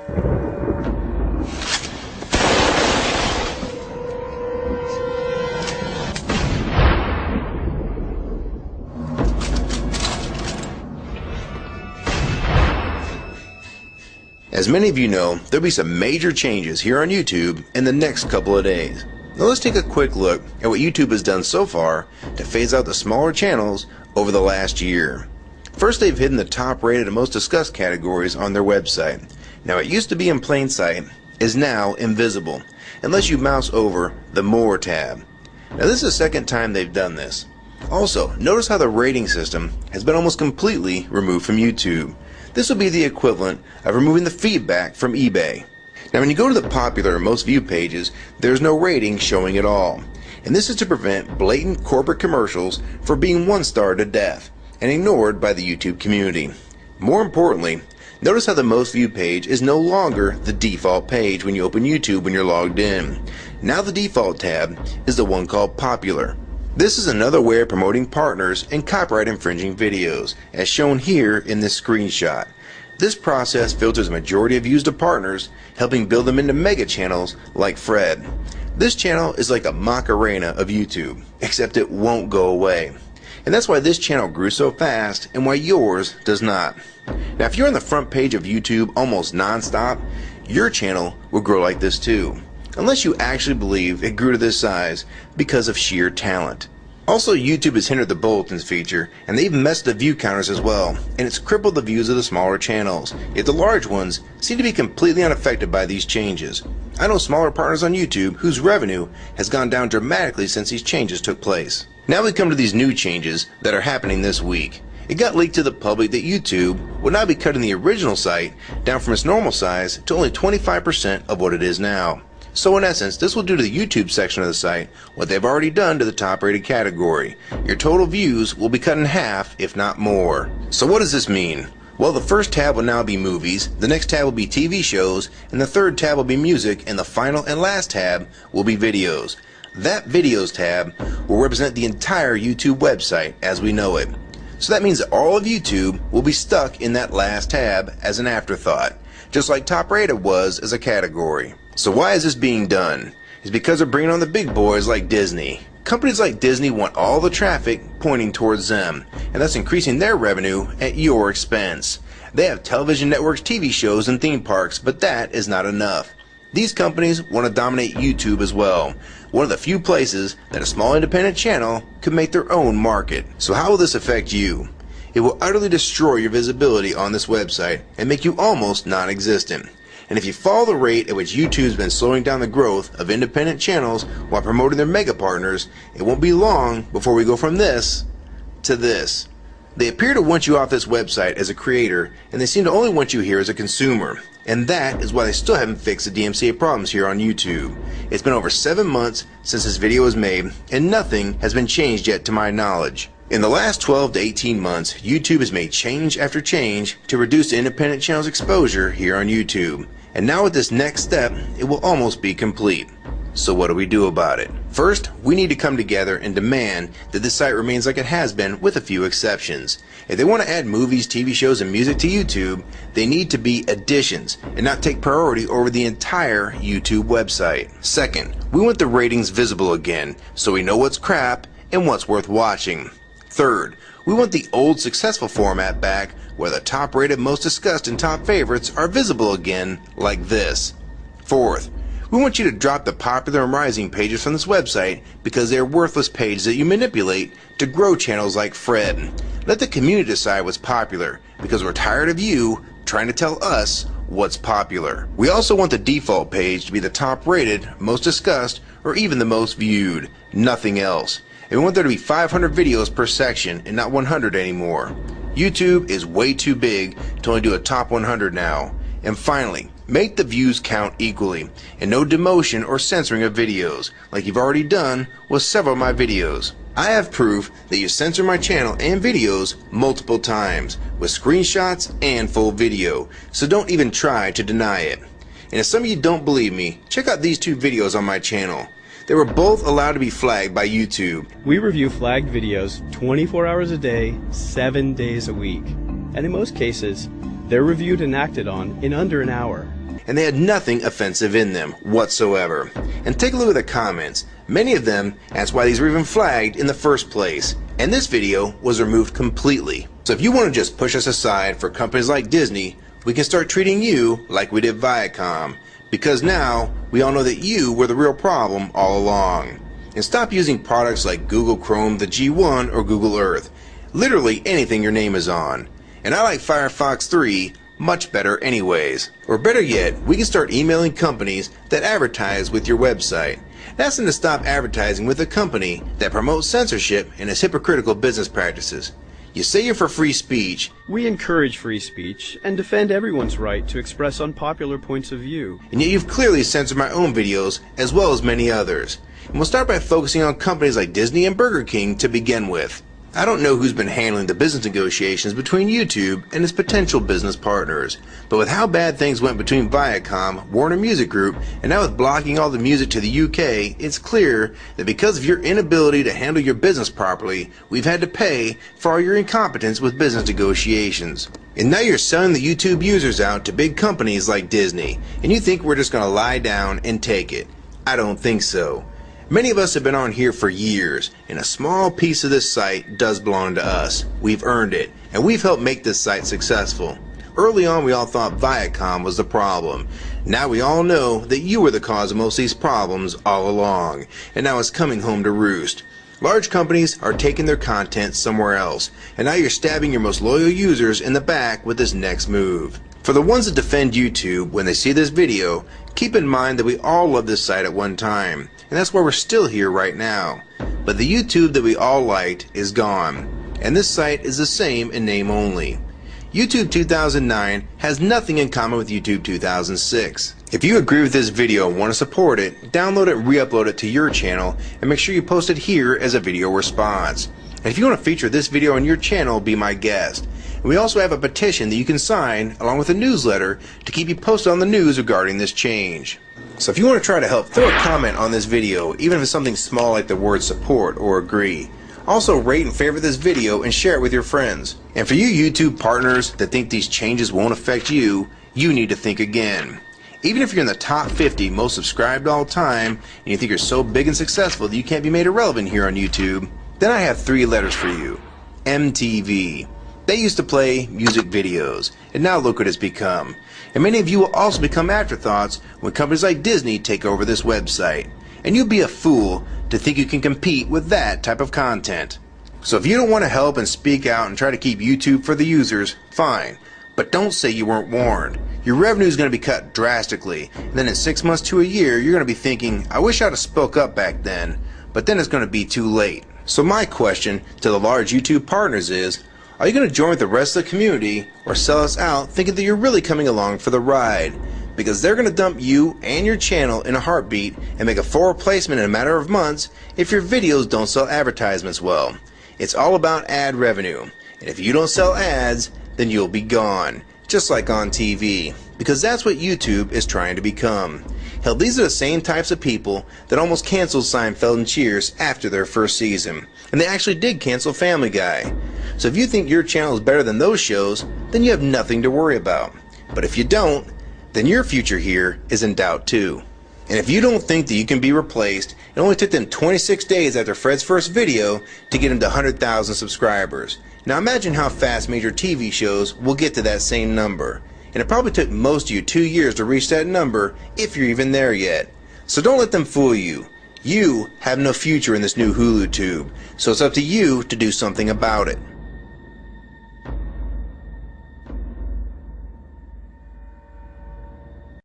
As many of you know, there'll be some major changes here on YouTube in the next couple of days. Now let's take a quick look at what YouTube has done so far to phase out the smaller channels over the last year. First, they've hidden the top rated and most discussed categories on their website. Now it used to be in plain sight, is now invisible, unless you mouse over the More tab. Now this is the second time they've done this. Also, notice how the rating system has been almost completely removed from YouTube. This will be the equivalent of removing the feedback from eBay. Now when you go to the popular or most viewed pages, there's no rating showing at all. And this is to prevent blatant corporate commercials for being one-starred to death and ignored by the YouTube community. More importantly, notice how the most viewed page is no longer the default page when you open YouTube when you're logged in. Now the default tab is the one called Popular. This is another way of promoting partners and copyright infringing videos, as shown here in this screenshot. This process filters a majority of views to partners, helping build them into mega channels like Fred. This channel is like a Macarena of YouTube, except it won't go away. And that's why this channel grew so fast and why yours does not. Now if you're on the front page of YouTube almost non-stop, your channel will grow like this too. Unless you actually believe it grew to this size because of sheer talent. Also, YouTube has hindered the bulletins feature, and they've messed the view counters as well, and it's crippled the views of the smaller channels, yet the large ones seem to be completely unaffected by these changes. I know smaller partners on YouTube whose revenue has gone down dramatically since these changes took place. Now we come to these new changes that are happening this week. It got leaked to the public that YouTube would now be cutting the original site down from its normal size to only 25% of what it is now. So in essence, this will do to the YouTube section of the site what they've already done to the top rated category. Your total views will be cut in half, if not more. So what does this mean? Well, the first tab will now be movies, the next tab will be TV shows, and the third tab will be music, and the final and last tab will be videos. That videos tab will represent the entire YouTube website as we know it. So that means that all of YouTube will be stuck in that last tab as an afterthought, just like top rated was as a category. So why is this being done? It's because they're bringing on the big boys like Disney. Companies like Disney want all the traffic pointing towards them, and that's increasing their revenue at your expense. They have television networks, TV shows, and theme parks, but that is not enough. These companies want to dominate YouTube as well, one of the few places that a small independent channel could make their own market. So how will this affect you? It will utterly destroy your visibility on this website and make you almost non-existent. And if you follow the rate at which YouTube's been slowing down the growth of independent channels while promoting their mega partners, it won't be long before we go from this to this. They appear to want you off this website as a creator, and they seem to only want you here as a consumer. And that is why they still haven't fixed the DMCA problems here on YouTube. It's been over 7 months since this video was made, and nothing has been changed yet to my knowledge. In the last 12 to 18 months, YouTube has made change after change to reduce the independent channel's exposure here on YouTube. And now with this next step, it will almost be complete. So what do we do about it? First, we need to come together and demand that this site remains like it has been with a few exceptions. If they want to add movies, TV shows, and music to YouTube, they need to be additions and not take priority over the entire YouTube website. Second, we want the ratings visible again so we know what's crap and what's worth watching. Third, we want the old successful format back where the top rated, most discussed, and top favorites are visible again like this. Fourth, we want you to drop the popular and rising pages from this website because they are worthless pages that you manipulate to grow channels like Fred. Let the community decide what's popular because we're tired of you trying to tell us what's popular. We also want the default page to be the top rated, most discussed, or even the most viewed. Nothing else. And we want there to be 500 videos per section and not 100 anymore. YouTube is way too big to only do a top 100 now. And finally, make the views count equally, and no demotion or censoring of videos, like you've already done with several of my videos. I have proof that you censor my channel and videos multiple times, with screenshots and full video, so don't even try to deny it. And if some of you don't believe me, check out these two videos on my channel. They were both allowed to be flagged by YouTube. We review flagged videos 24 hours a day, 7 days a week. And in most cases, They're reviewed and acted on in under an hour. And they had nothing offensive in them whatsoever. And take a look at the comments. Many of them asked why these were even flagged in the first place. And this video was removed completely. So if you want to just push us aside for companies like Disney, we can start treating you like we did Viacom. Because now we all know that you were the real problem all along. And stop using products like Google Chrome, the G1, or Google Earth. Literally anything your name is on. And I like Firefox 3 much better anyways. Or better yet, we can start emailing companies that advertise with your website. Ask them to stop advertising with a company that promotes censorship and has hypocritical business practices. You say you're for free speech. We encourage free speech and defend everyone's right to express unpopular points of view. And yet you've clearly censored my own videos as well as many others. And we'll start by focusing on companies like Disney and Burger King to begin with. I don't know who's been handling the business negotiations between YouTube and its potential business partners, but with how bad things went between Viacom, Warner Music Group, and now with blocking all the music to the UK, it's clear that because of your inability to handle your business properly, we've had to pay for all your incompetence with business negotiations. And now you're selling the YouTube users out to big companies like Disney, and you think we're just going to lie down and take it. I don't think so. Many of us have been on here for years, and a small piece of this site does belong to us. We've earned it, and we've helped make this site successful. Early on, we all thought Viacom was the problem. Now we all know that you were the cause of most of these problems all along, and now it's coming home to roost. Large companies are taking their content somewhere else, and now you're stabbing your most loyal users in the back with this next move. For the ones that defend YouTube, when they see this video, keep in mind that we all loved this site at one time, and that's why we're still here right now. But the YouTube that we all liked is gone, and this site is the same in name only. YouTube 2009 has nothing in common with YouTube 2006. If you agree with this video and want to support it, download it and re-upload it to your channel, and make sure you post it here as a video response. And if you want to feature this video on your channel, be my guest. And we also have a petition that you can sign along with a newsletter to keep you posted on the news regarding this change. So if you want to try to help, throw a comment on this video, even if it's something small like the word support or agree. Also rate and favorite this video and share it with your friends. And for you YouTube partners that think these changes won't affect you, you need to think again. Even if you're in the top 50 most subscribed all time and you think you're so big and successful that you can't be made irrelevant here on YouTube, then I have 3 letters for you. MTV. They used to play music videos, and now look what it's become. And many of you will also become afterthoughts when companies like Disney take over this website. And you'd be a fool to think you can compete with that type of content. So if you don't want to help and speak out and try to keep YouTube for the users, fine. But don't say you weren't warned. Your revenue is going to be cut drastically, and then in 6 months to a year, you're going to be thinking, I wish I'd have spoke up back then. But then it's going to be too late. So my question to the large YouTube partners is, are you going to join with the rest of the community or sell us out thinking that you're really coming along for the ride? Because they're going to dump you and your channel in a heartbeat and make a full replacement in a matter of months if your videos don't sell advertisements well. It's all about ad revenue, and if you don't sell ads, then you'll be gone, just like on TV, because that's what YouTube is trying to become. Hell, these are the same types of people that almost canceled Seinfeld and Cheers after their first season, and they actually did cancel Family Guy. So if you think your channel is better than those shows, then you have nothing to worry about. But if you don't, then your future here is in doubt too. And if you don't think that you can be replaced, it only took them 26 days after Fred's first video to get him to 100,000 subscribers. Now imagine how fast major TV shows will get to that same number. And it probably took most of you 2 years to reach that number, if you're even there yet. So don't let them fool you. You have no future in this new hulutube, so it's up to you to do something about it.